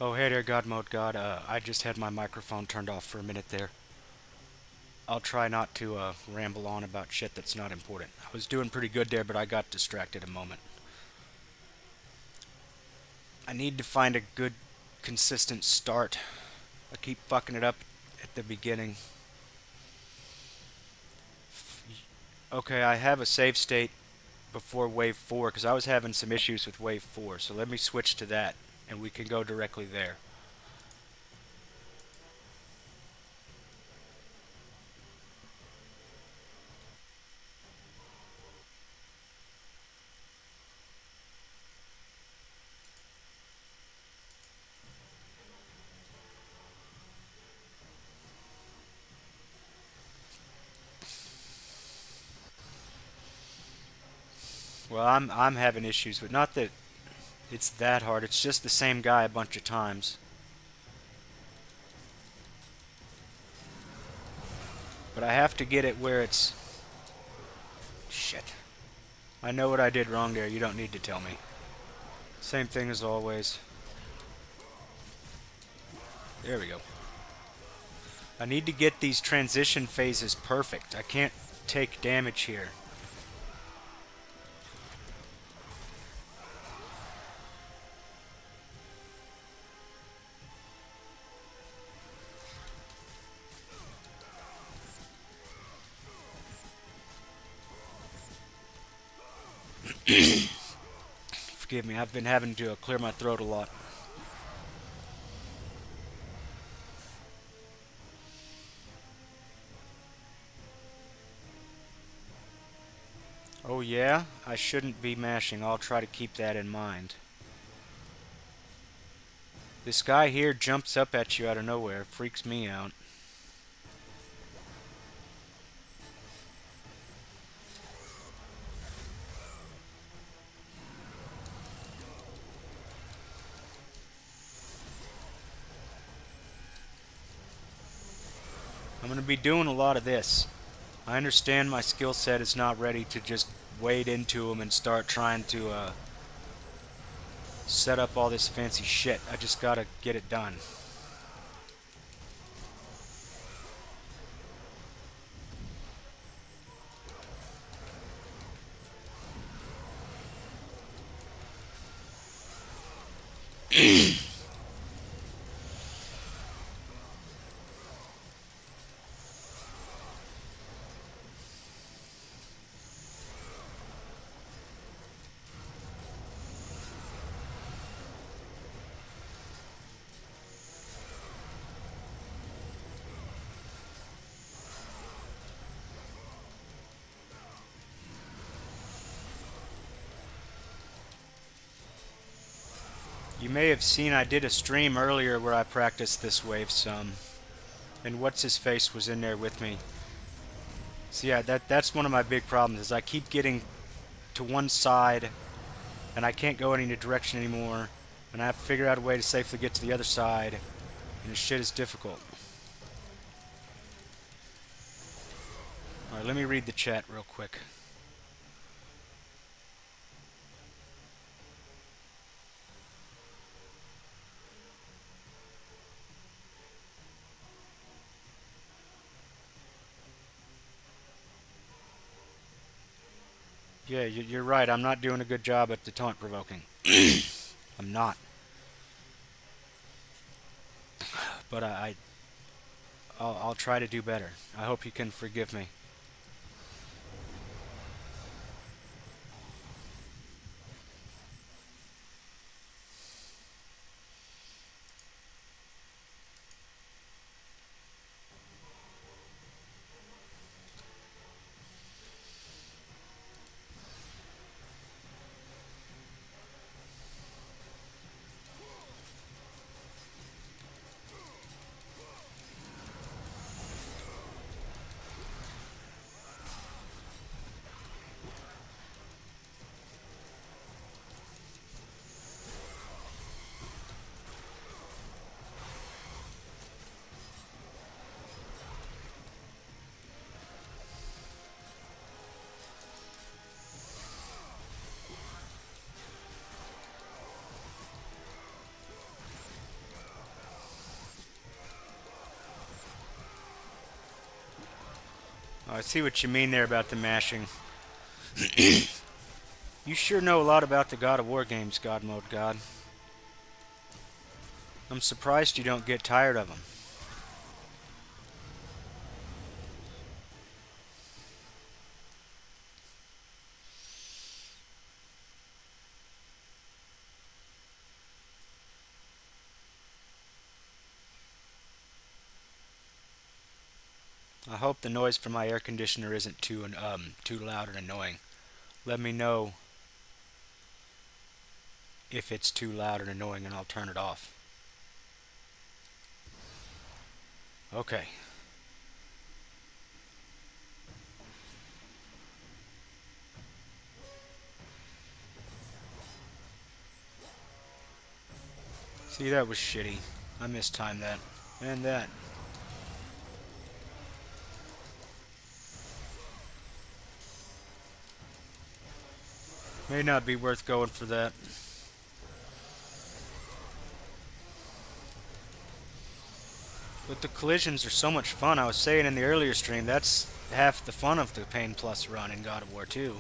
Oh, hey there, God Mode God. I just had my microphone turned off for a minute there. I'll try not to ramble on about shit that's not important. I was doing pretty good there, but I got distracted a moment. I need to find a good, consistent start. I keep fucking it up at the beginning. Okay, I have a save state before Wave 4 because I was having some issues with Wave 4, so let me switch to that and we can go directly there. Well, I'm having issues with not that it's that hard. It's just the same guy a bunch of times. But I have to get it where it's shit. I know what I did wrong there. You don't need to tell me. Same thing as always. There we go. I need to get these transition phases perfect. I can't take damage here. Forgive me, I've been having to clear my throat a lot. Oh yeah? I shouldn't be mashing. I'll try to keep that in mind. This guy here jumps up at you out of nowhere. Freaks me out. I'm going to be doing a lot of this. I understand my skill set is not ready to just wade into him and start trying to set up all this fancy shit. I just gotta get it done. You may have seen I did a stream earlier where I practiced this wave some. And what's his face was in there with me. So yeah, that's one of my big problems is I keep getting to one side and I can't go any direction anymore. And I have to figure out a way to safely get to the other side. And this shit is difficult. Alright, let me read the chat real quick. Yeah, you're right. I'm not doing a good job at the taunt provoking. I'm not. But I'll try to do better. I hope you can forgive me. see what you mean there about the mashing. You sure know a lot about the God of War games, God Mode God. I'm surprised you don't get tired of them. I hope the noise from my air conditioner isn't too loud and annoying. Let me know if it's too loud and annoying and I'll turn it off. Okay. See, that was shitty. I mistimed that. And that. May not be worth going for that. But the collisions are so much fun. I was saying in the earlier stream, that's half the fun of the Pain Plus run in God of War 2.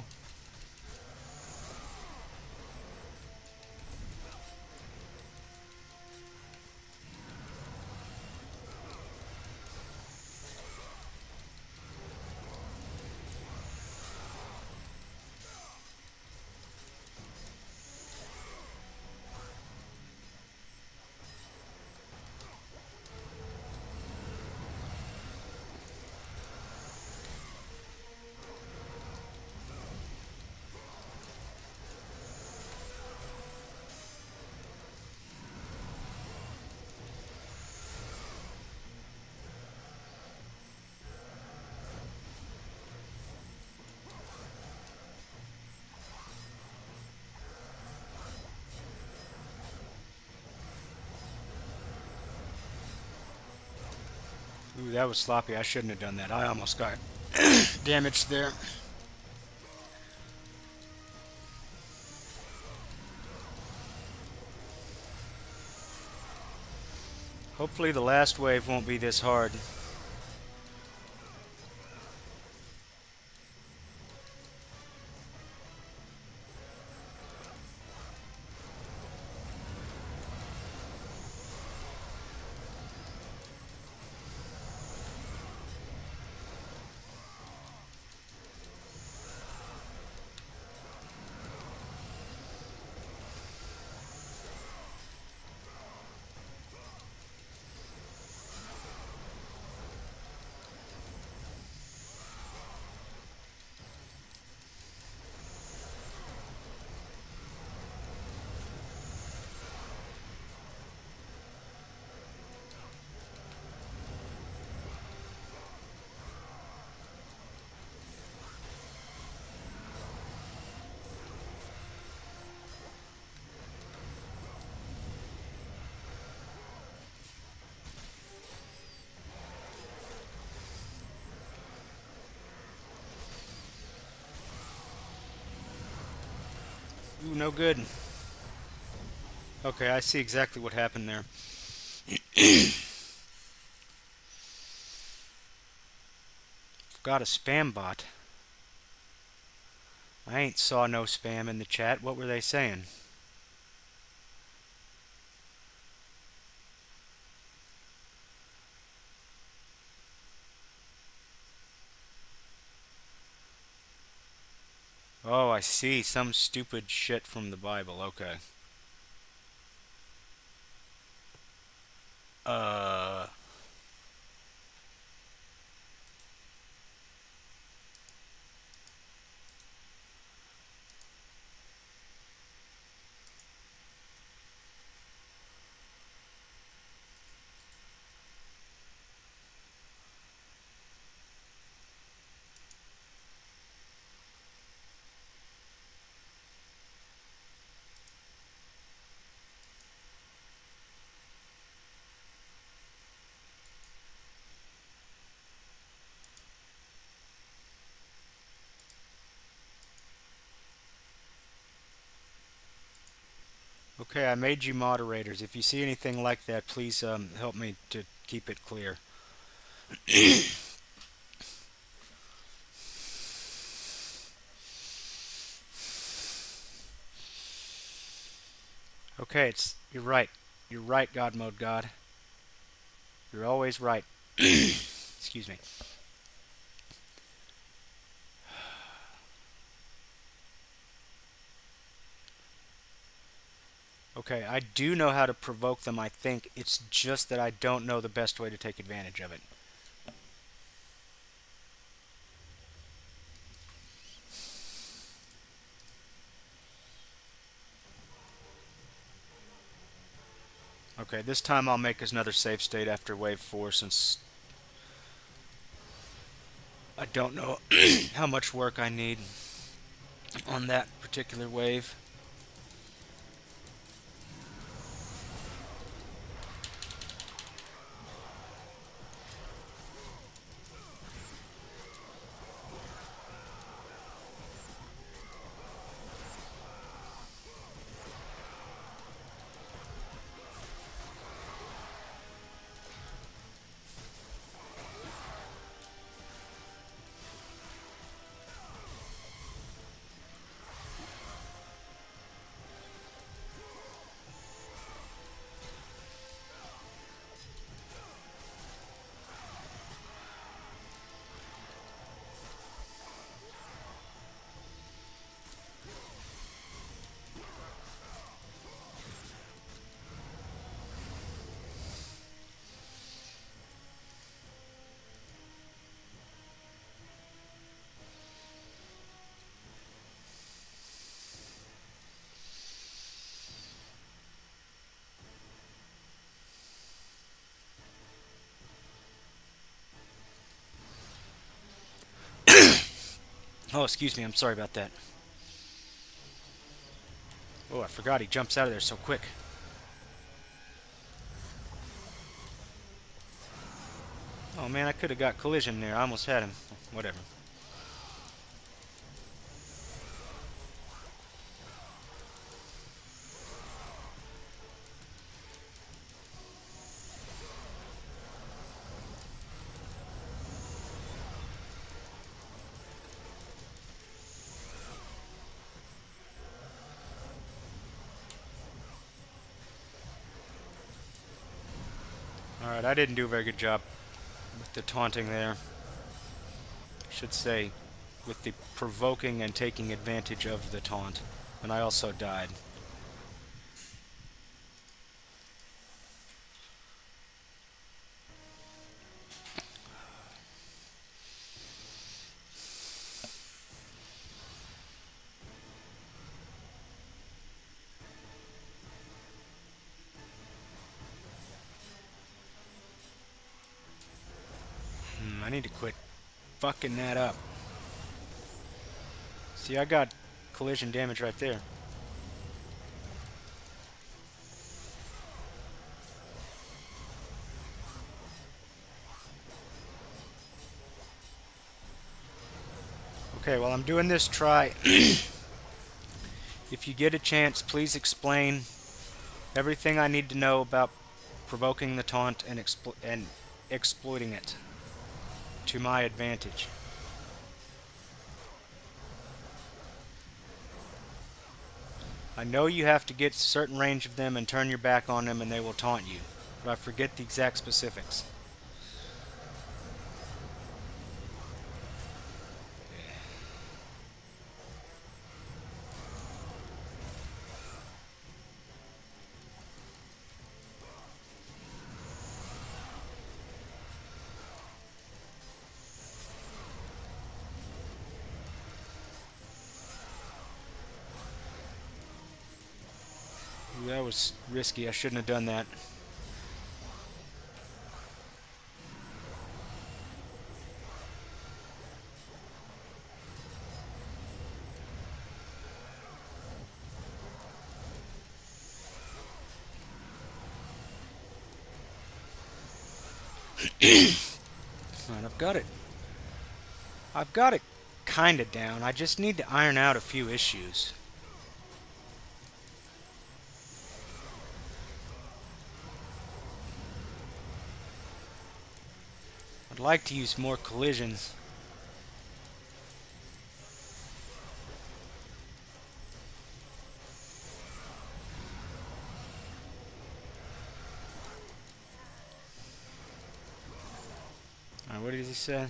Ooh, that was sloppy. I shouldn't have done that. I almost got damaged there. Hopefully the last wave won't be this hard. Ooh, no good. Okay, I see exactly what happened there. Got a spam bot. I ain't saw no spam in the chat. What were they saying? Oh, I see. Some stupid shit from the Bible. Okay. Uh... Okay, I made you moderators. If you see anything like that, please help me to keep it clear. Okay, you're right. You're right, God Mode God. You're always right. Excuse me. Okay, I do know how to provoke them, I think. It's just that I don't know the best way to take advantage of it. Okay, this time I'll make another save state after wave 4 since I don't know how much work I need on that particular wave. Oh, excuse me, I'm sorry about that. Oh, I forgot he jumps out of there so quick. Oh man, I could have got collision there. I almost had him. Whatever. Alright, I didn't do a very good job with the taunting there. I should say, with the provoking and taking advantage of the taunt. And I also died. I need to quit fucking that up. See, I got collision damage right there. Okay, while I'm doing this, try. If you get a chance, please explain everything I need to know about provoking the taunt and, exploiting it to my advantage. I know you have to get a certain range of them and turn your back on them and they will taunt you, but I forget the exact specifics. Ooh, that was risky. I shouldn't have done that. Alright, I've got it. I've got it kinda down. I just need to iron out a few issues. I'd like to use more collisions. he said?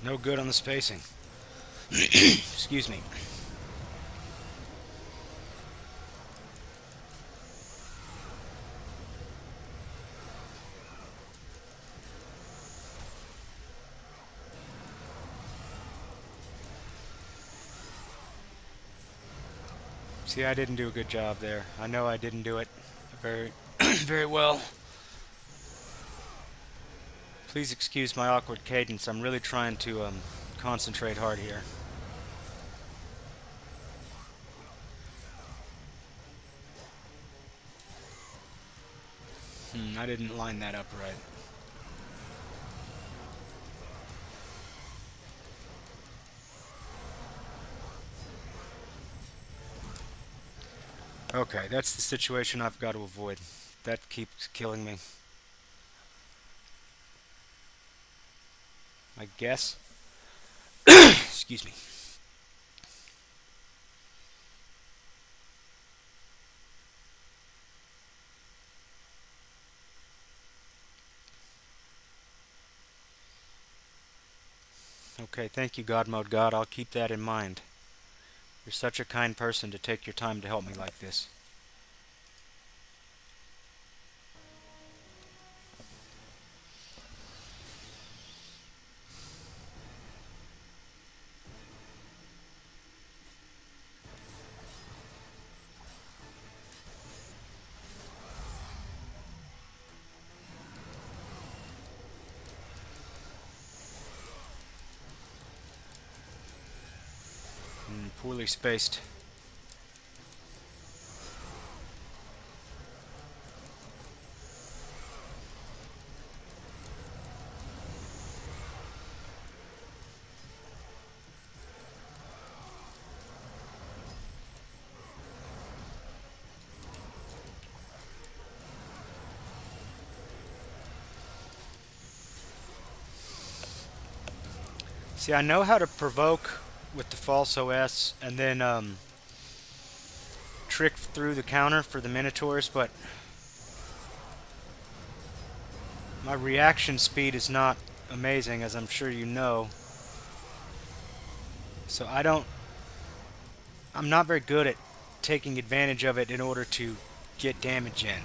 No good on the spacing. Excuse me. See, I didn't do a good job there. I know I didn't do it very, very well. Please excuse my awkward cadence. I'm really trying to concentrate hard here. I didn't line that up right. Okay, that's the situation I've got to avoid. That keeps killing me. I guess. Excuse me. Okay, thank you, God Mode God. I'll keep that in mind. You're such a kind person to take your time to help me like this. Poorly spaced. See, I know how to provoke with the false OS and then trick through the counter for the Minotaurs, but my reaction speed is not amazing, as I'm sure you know. So I'm not very good at taking advantage of it in order to get damage in.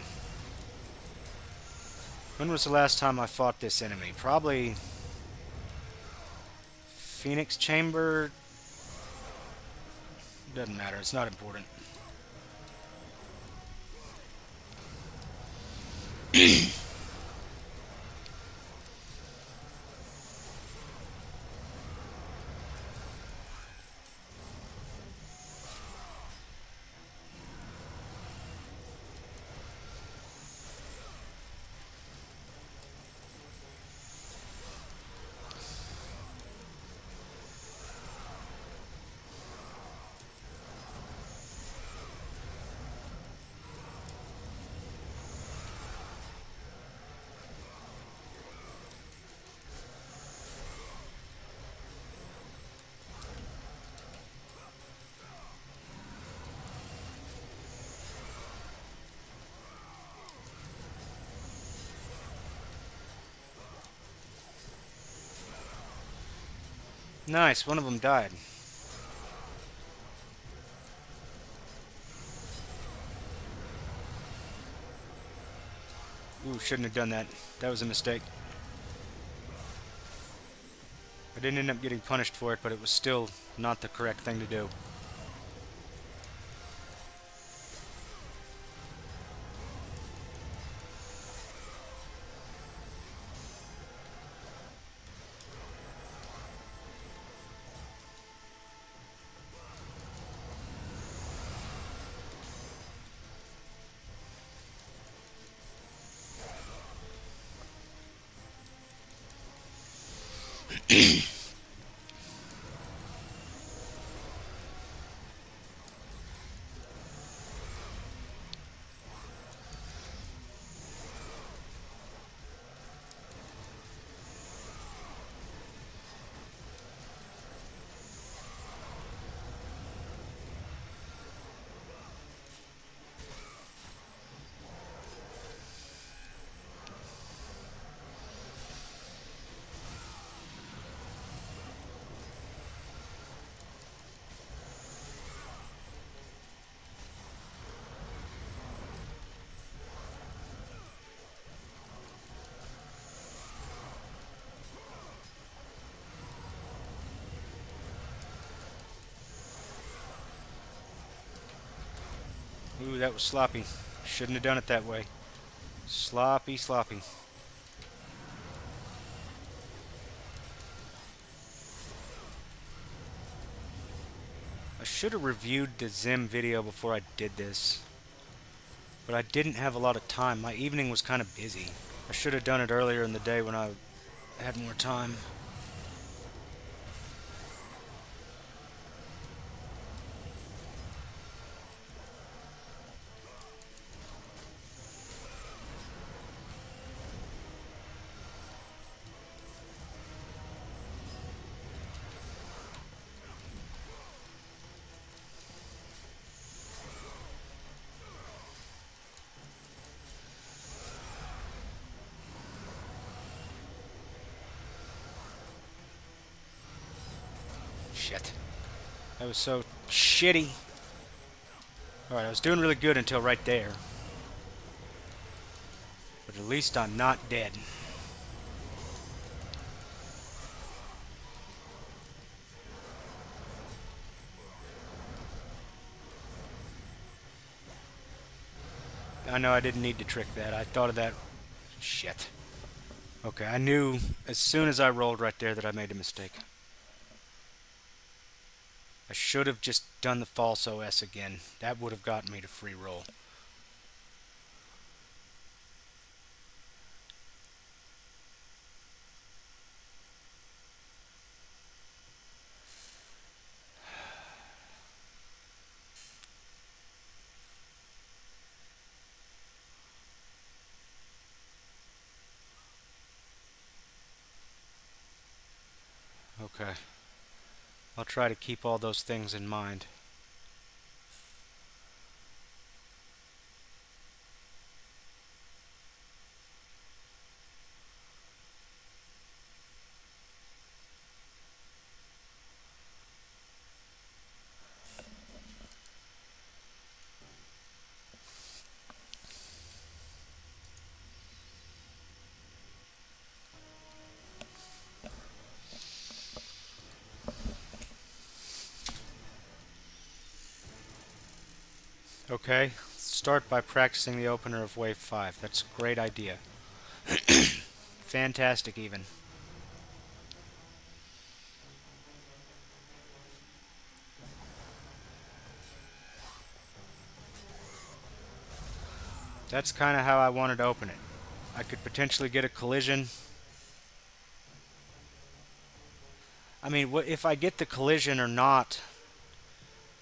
When was the last time I fought this enemy? Probably Phoenix Chamber. Doesn't matter, it's not important. Nice, one of them died. Ooh, shouldn't have done that. That was a mistake. I didn't end up getting punished for it, but it was still not the correct thing to do. Ooh, that was sloppy. Shouldn't have done it that way. Sloppy, sloppy. I should have reviewed the Zim video before I did this, but I didn't have a lot of time. My evening was kind of busy. I should have done it earlier in the day when I had more time. Shit. That was so shitty. Alright, I was doing really good until right there. But at least I'm not dead. I know I didn't need to trick that. I thought of that. Shit. Okay, I knew as soon as I rolled right there that I made a mistake. I should have just done the false OS again. That would have gotten me to free roll. Okay. I'll try to keep all those things in mind. Okay, start by practicing the opener of Wave 5. That's a great idea. Fantastic, even. That's kind of how I wanted to open it. I could potentially get a collision. I mean, if I get the collision or not,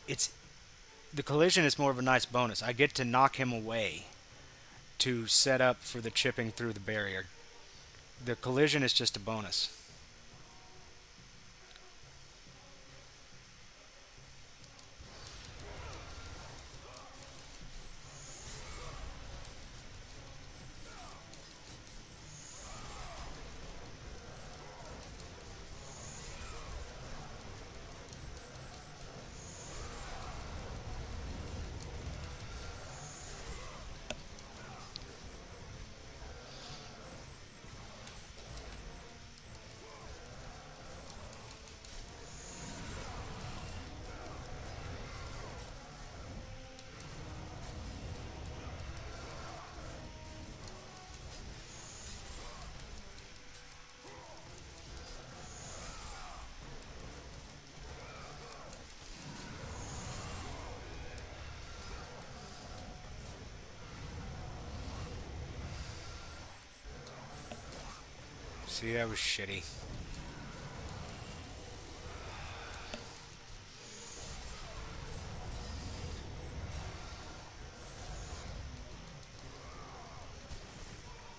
it's the collision is more of a nice bonus. I get to knock him away to set up for the chipping through the barrier. The collision is just a bonus. See, that was shitty.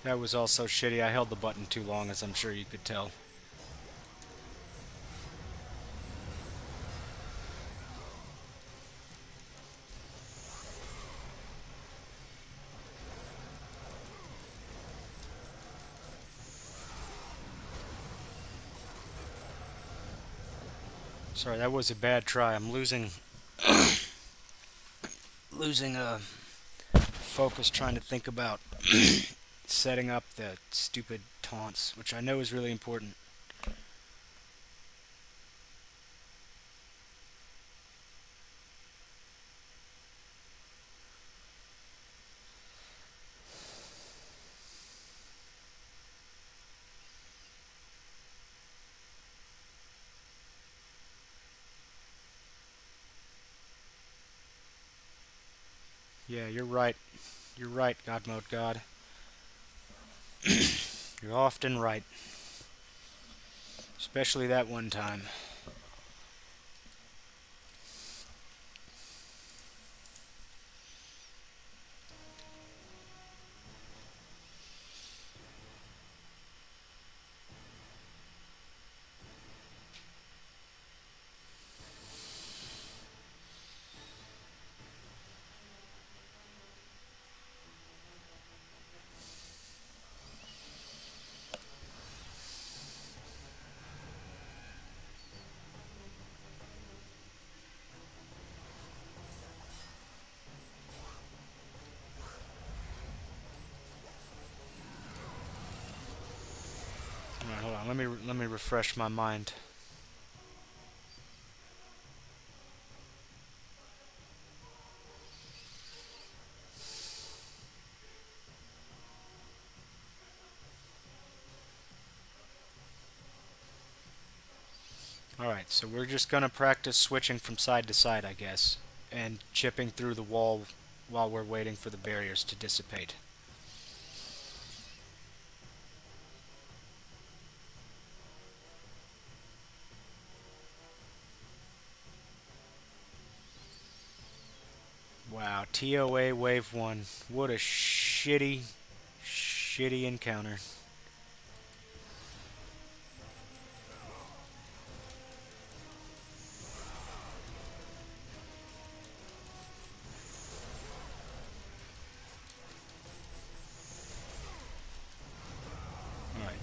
That was also shitty. I held the button too long, as I'm sure you could tell. Sorry, that was a bad try. I'm losing focus trying to think about setting up the stupid taunts, which I know is really important. Yeah, you're right. You're right, God Mode God. You're often right. Especially that one time. Alright, hold on. Let me refresh my mind. Alright, so we're just gonna practice switching from side to side, I guess, and chipping through the wall while we're waiting for the barriers to dissipate. Wow, TOA Wave 1. What a shitty encounter. Alright.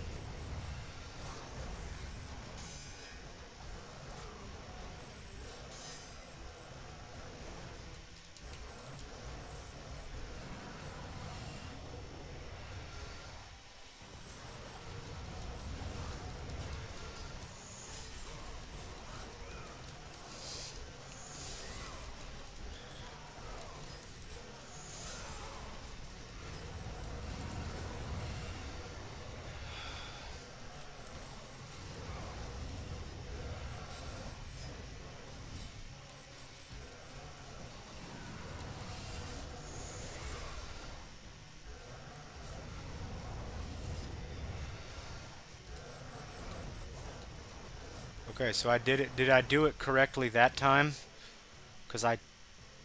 Okay, so I did it. Did I do it correctly that time? Because I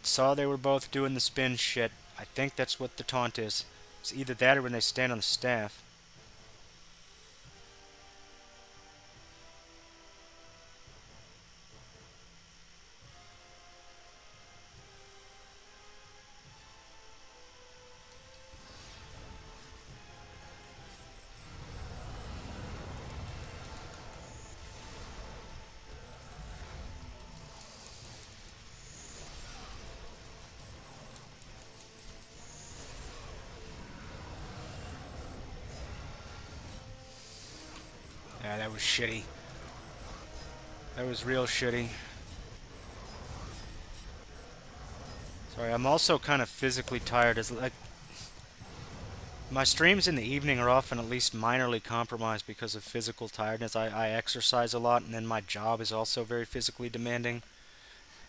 saw they were both doing the spin shit. I think that's what the taunt is. It's either that or when they stand on the staff. Yeah, that was shitty. That was real shitty. Sorry, I'm also kind of physically tired. As like my streams in the evening are often at least minorly compromised because of physical tiredness. I exercise a lot, and then my job is also very physically demanding.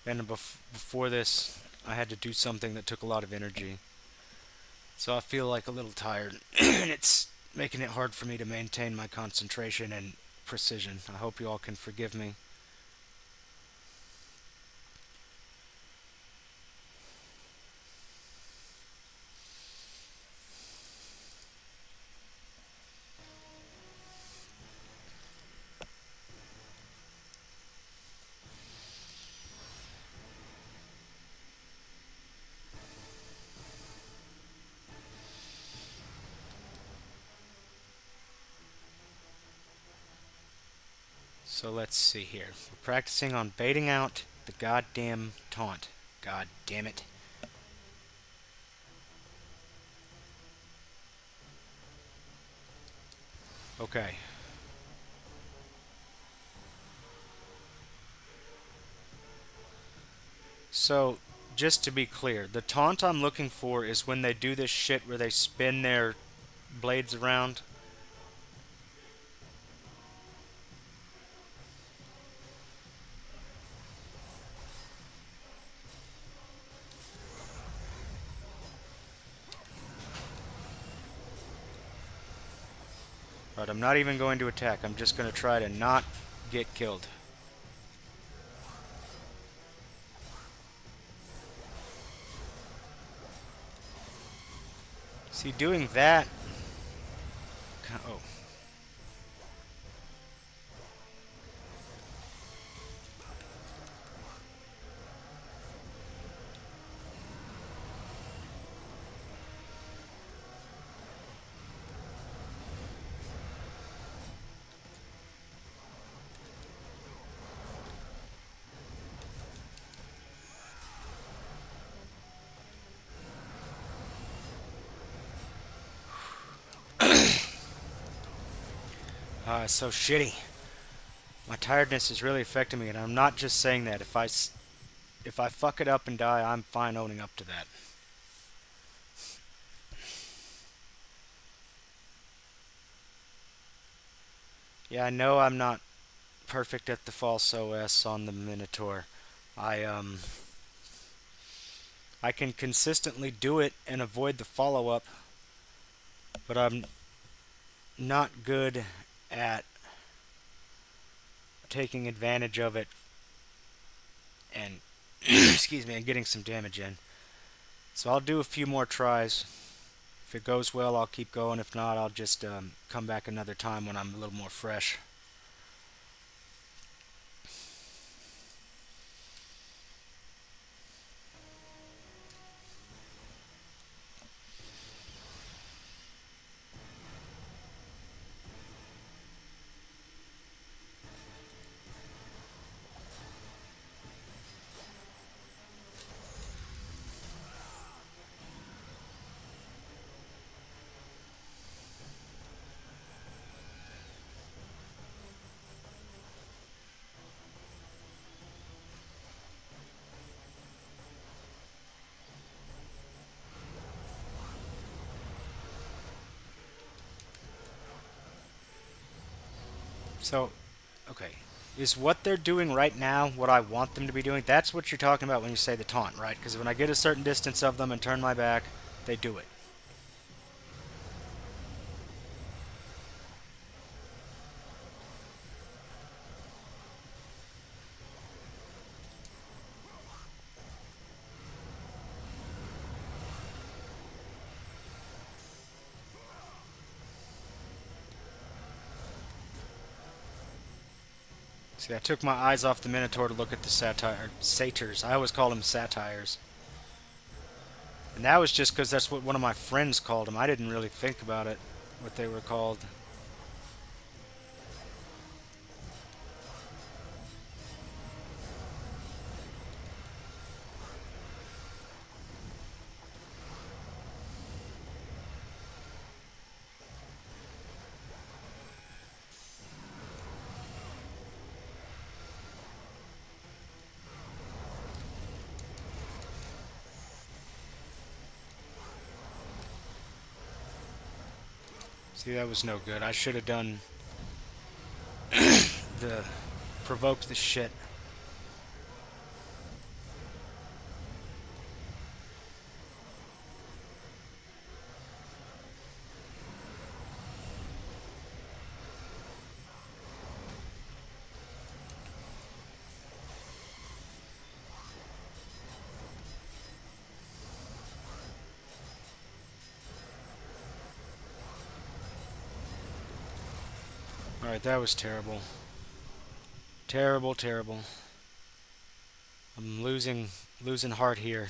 And before this, I had to do something that took a lot of energy. So I feel like a little tired, and it's making it hard for me to maintain my concentration and precision. I hope you all can forgive me. So let's see here. We're practicing on baiting out the goddamn taunt. God damn it. Okay. So, just to be clear, the taunt I'm looking for is when they do this shit where they spin their blades around. But I'm not even going to attack. I'm just going to try to not get killed. See, doing that... Oh. It's so shitty. My tiredness is really affecting me, and I'm not just saying that. If I fuck it up and die, I'm fine owning up to that. Yeah, I know I'm not perfect at the false OS on the Minotaur. I um I can consistently do it and avoid the follow-up, but I'm not good at taking advantage of it and excuse me, and getting some damage in. So I'll do a few more tries. If it goes well, I'll keep going. If not, I'll just come back another time when I'm a little more fresh. So, okay. Is what they're doing right now what I want them to be doing? That's what you're talking about when you say the taunt, right? Because when I get a certain distance of them and turn my back, they do it. See, I took my eyes off the Minotaur to look at the satyrs. I always call them satires. And that was just because that's what one of my friends called them. I didn't really think about it, what they were called. See, that was no good. I should have done the provoke the shit. Alright, that was terrible. Terrible, terrible. I'm losing heart here.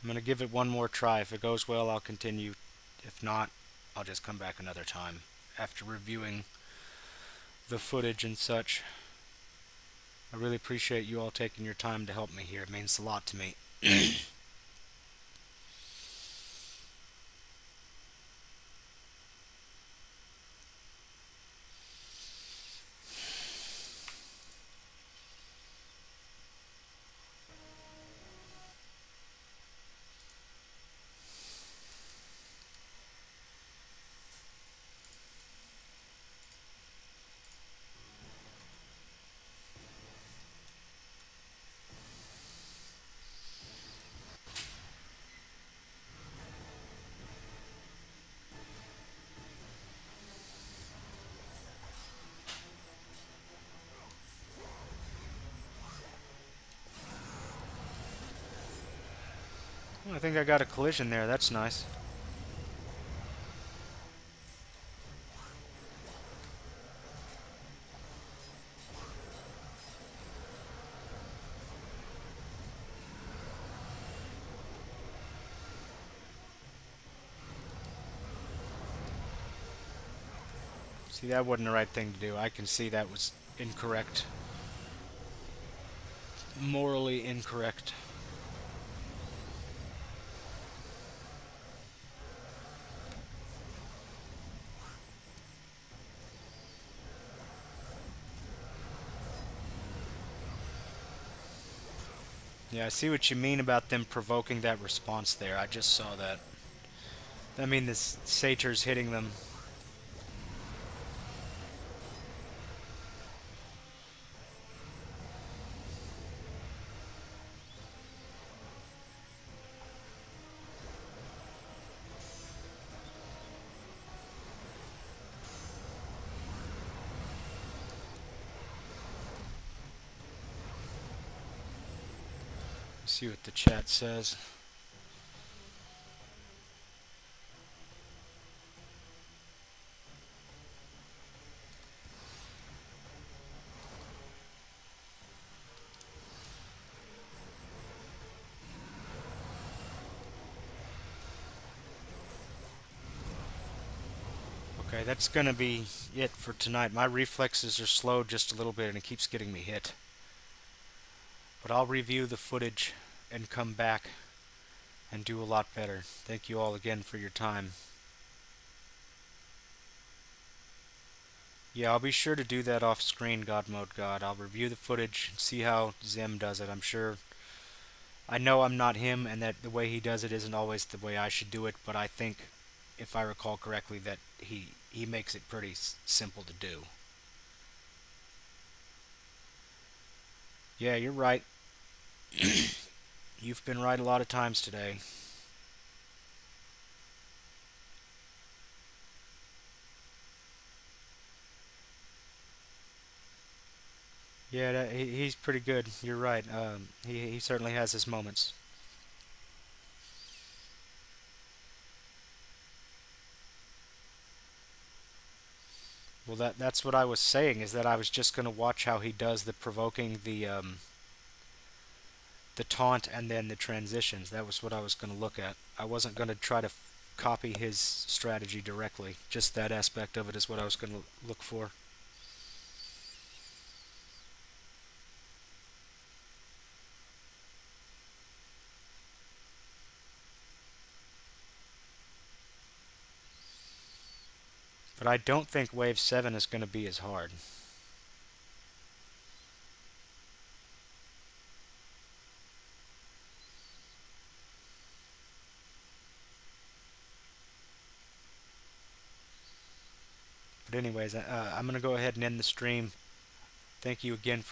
I'm gonna give it one more try. If it goes well, I'll continue. If not, I'll just come back another time after reviewing the footage and such. I really appreciate you all taking your time to help me here. It means a lot to me. Well, I think I got a collision there. That's nice. See, that wasn't the right thing to do. I can see that was incorrect. Morally incorrect. Yeah, I see what you mean about them provoking that response there. I just saw that. I mean, this satyr's hitting them. See what the chat says. Okay, that's gonna be it for tonight. My reflexes are slowed just a little bit and it keeps getting me hit. But I'll review the footage and come back and do a lot better. Thank you all again for your time. Yeah, I'll be sure to do that off screen, God Mode God. I'll review the footage and see how Zim does it. I'm sure I know I'm not him and that the way he does it isn't always the way I should do it, but I think if I recall correctly that he makes it pretty simple to do. Yeah, you're right. You've been right a lot of times today. Yeah, he's pretty good. You're right. He certainly has his moments. Well, that's what I was saying is that I was just going to watch how he does the provoking the taunt and then the transitions. That was what I was going to look at. I wasn't going to try to copy his strategy directly. Just that aspect of it is what I was going to look for. But I don't think Wave 7 is going to be as hard. But anyways, I'm going to go ahead and end the stream. Thank you again for